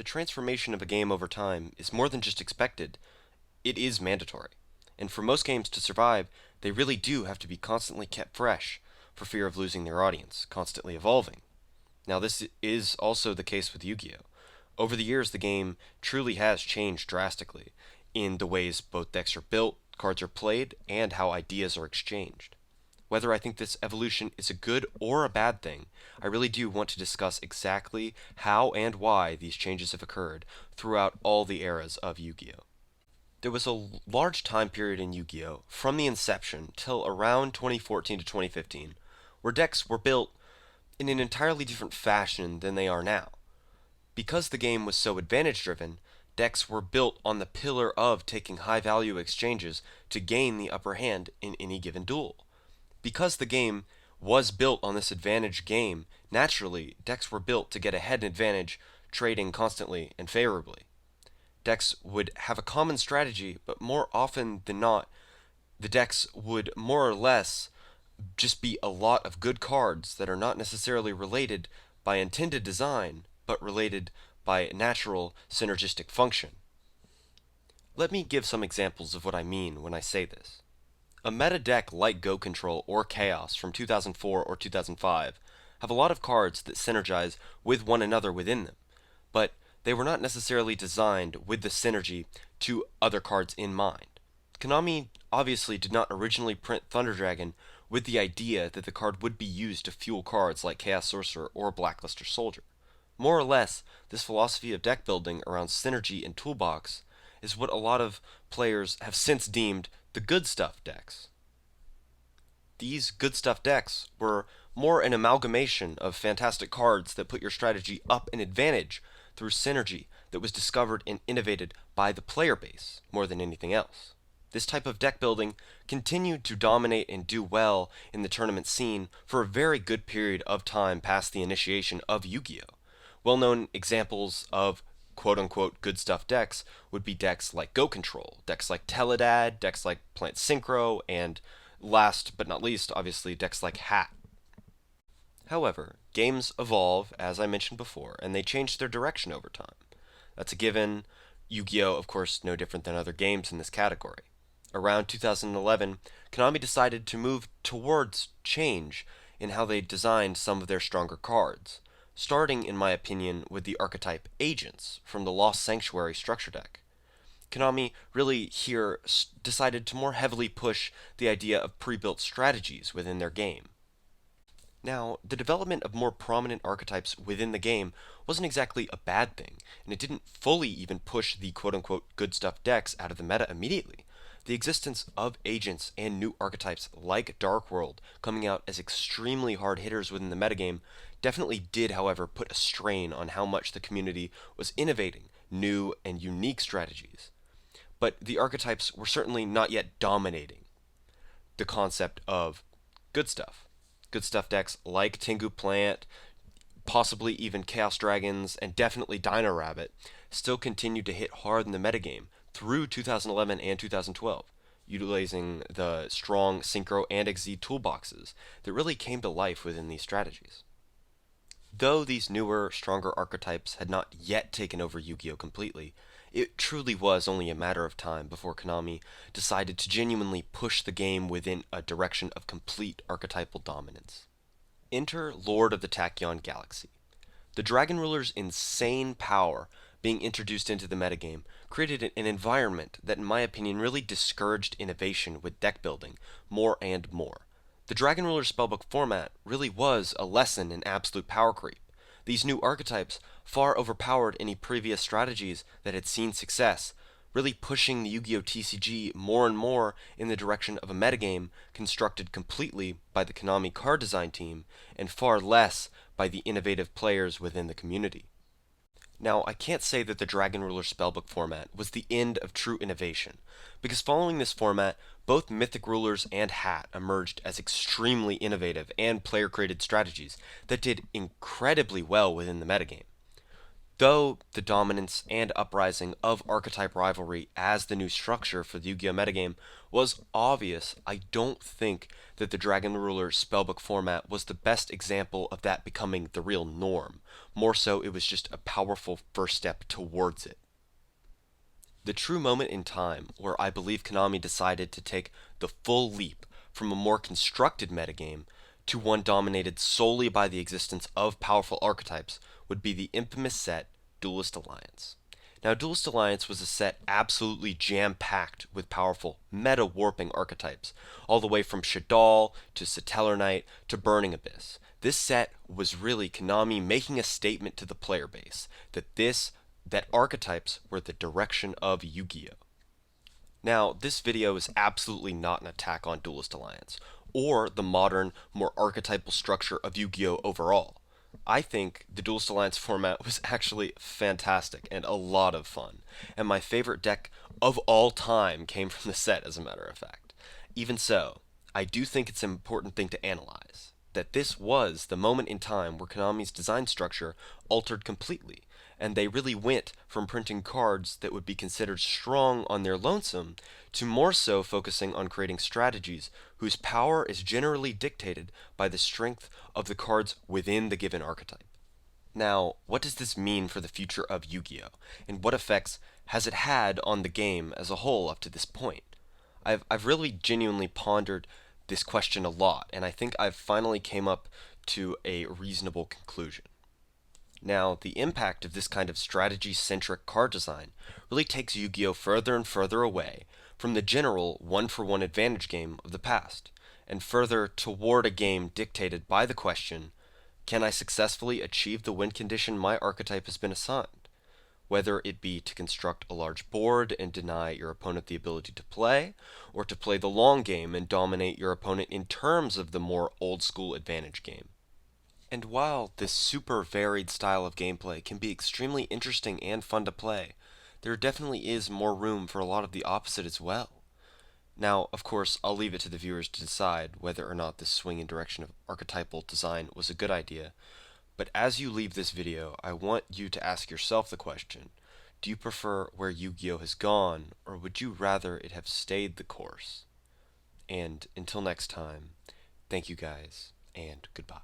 The transformation of a game over time is more than just expected, it is mandatory. And for most games to survive, they really do have to be constantly kept fresh, for fear of losing their audience, constantly evolving. Now, this is also the case with Yu-Gi-Oh! Over the years, the game truly has changed drastically in the ways both decks are built, cards are played, and how ideas are exchanged. Whether I think this evolution is a good or a bad thing, I really do want to discuss exactly how and why these changes have occurred throughout all the eras of Yu-Gi-Oh! There was a large time period in Yu-Gi-Oh! From the inception till around 2014 to 2015, where decks were built in an entirely different fashion than they are now. Because the game was so advantage driven, decks were built on the pillar of taking high value exchanges to gain the upper hand in any given duel. Because the game was built on this advantage game, naturally, decks were built to get a head advantage, trading constantly and favorably. Decks would have a common strategy, but more often than not, the decks would more or less just be a lot of good cards that are not necessarily related by intended design, but related by natural synergistic function. Let me give some examples of what I mean when I say this. A meta deck like Go Control or Chaos from 2004 or 2005 have a lot of cards that synergize with one another within them, but they were not necessarily designed with the synergy to other cards in mind. Konami obviously did not originally print Thunder Dragon with the idea that the card would be used to fuel cards like Chaos Sorcerer or Blackluster Soldier. More or less, this philosophy of deck building around synergy and toolbox is what a lot of players have since deemed the good stuff decks. These good stuff decks were more an amalgamation of fantastic cards that put your strategy up an advantage through synergy that was discovered and innovated by the player base more than anything else. This type of deck building continued to dominate and do well in the tournament scene for a very good period of time past the initiation of Yu-Gi-Oh! Well-known examples of quote-unquote good stuff decks would be decks like Go Control, decks like Teledad, decks like Plant Synchro, and last but not least, obviously, decks like Hat. However, games evolve, as I mentioned before, and they change their direction over time. That's a given. Yu-Gi-Oh! Of course, no different than other games in this category. Around 2011, Konami decided to move towards change in how they designed some of their stronger cards, starting, in my opinion, with the archetype Agents from the Lost Sanctuary structure deck. Konami really here decided to more heavily push the idea of pre-built strategies within their game. Now, the development of more prominent archetypes within the game wasn't exactly a bad thing, and it didn't fully even push the quote-unquote good stuff decks out of the meta immediately. The existence of agents and new archetypes like Dark World coming out as extremely hard hitters within the metagame definitely did, however, put a strain on how much the community was innovating new and unique strategies. But the archetypes were certainly not yet dominating the concept of good stuff. Good stuff decks like Tengu Plant, possibly even Chaos Dragons, and definitely Dino Rabbit still continued to hit hard in the metagame through 2011 and 2012, utilizing the strong Synchro and XZ toolboxes that really came to life within these strategies. Though these newer, stronger archetypes had not yet taken over Yu-Gi-Oh! Completely, it truly was only a matter of time before Konami decided to genuinely push the game within a direction of complete archetypal dominance. Enter Lord of the Tachyon Galaxy. The Dragon Ruler's insane power being introduced into the metagame created an environment that, in my opinion, really discouraged innovation with deck building more and more. The Dragon Ruler spellbook format really was a lesson in absolute power creep. These new archetypes far overpowered any previous strategies that had seen success, really pushing the Yu-Gi-Oh TCG more and more in the direction of a metagame constructed completely by the Konami card design team and far less by the innovative players within the community. Now, I can't say that the Dragon Ruler spellbook format was the end of true innovation, because following this format, both Mythic Rulers and Hat emerged as extremely innovative and player-created strategies that did incredibly well within the metagame. Though the dominance and uprising of archetype rivalry as the new structure for the Yu-Gi-Oh metagame was obvious, I don't think that the Dragon Ruler spellbook format was the best example of that becoming the real norm. More so, it was just a powerful first step towards it. The true moment in time where I believe Konami decided to take the full leap from a more constructed metagame to one dominated solely by the existence of powerful archetypes would be the infamous set Duelist Alliance. Now, Duelist Alliance was a set absolutely jam-packed with powerful meta-warping archetypes, all the way from Shaddoll to Satellar Knight to Burning Abyss. This set was really Konami making a statement to the player base that archetypes were the direction of Yu-Gi-Oh! Now, this video is absolutely not an attack on Duelist Alliance, or the modern, more archetypal structure of Yu-Gi-Oh! Overall. I think the Duelist Alliance format was actually fantastic and a lot of fun, and my favorite deck of all time came from the set, as a matter of fact. Even so, I do think it's an important thing to analyze, that this was the moment in time where Konami's design structure altered completely, and they really went from printing cards that would be considered strong on their lonesome to more so focusing on creating strategies whose power is generally dictated by the strength of the cards within the given archetype. Now, what does this mean for the future of Yu-Gi-Oh? And what effects has it had on the game as a whole up to this point? I've really genuinely pondered this question a lot, and I think I've finally came up to a reasonable conclusion. Now, the impact of this kind of strategy-centric card design really takes Yu-Gi-Oh! Further and further away from the general one-for-one advantage game of the past, and further toward a game dictated by the question, can I successfully achieve the win condition my archetype has been assigned? Whether it be to construct a large board and deny your opponent the ability to play, or to play the long game and dominate your opponent in terms of the more old-school advantage game. And while this super varied style of gameplay can be extremely interesting and fun to play, there definitely is more room for a lot of the opposite as well. Now, of course, I'll leave it to the viewers to decide whether or not this swing in direction of archetypal design was a good idea, but as you leave this video, I want you to ask yourself the question, do you prefer where Yu-Gi-Oh! Has gone, or would you rather it have stayed the course? And until next time, thank you guys, and goodbye.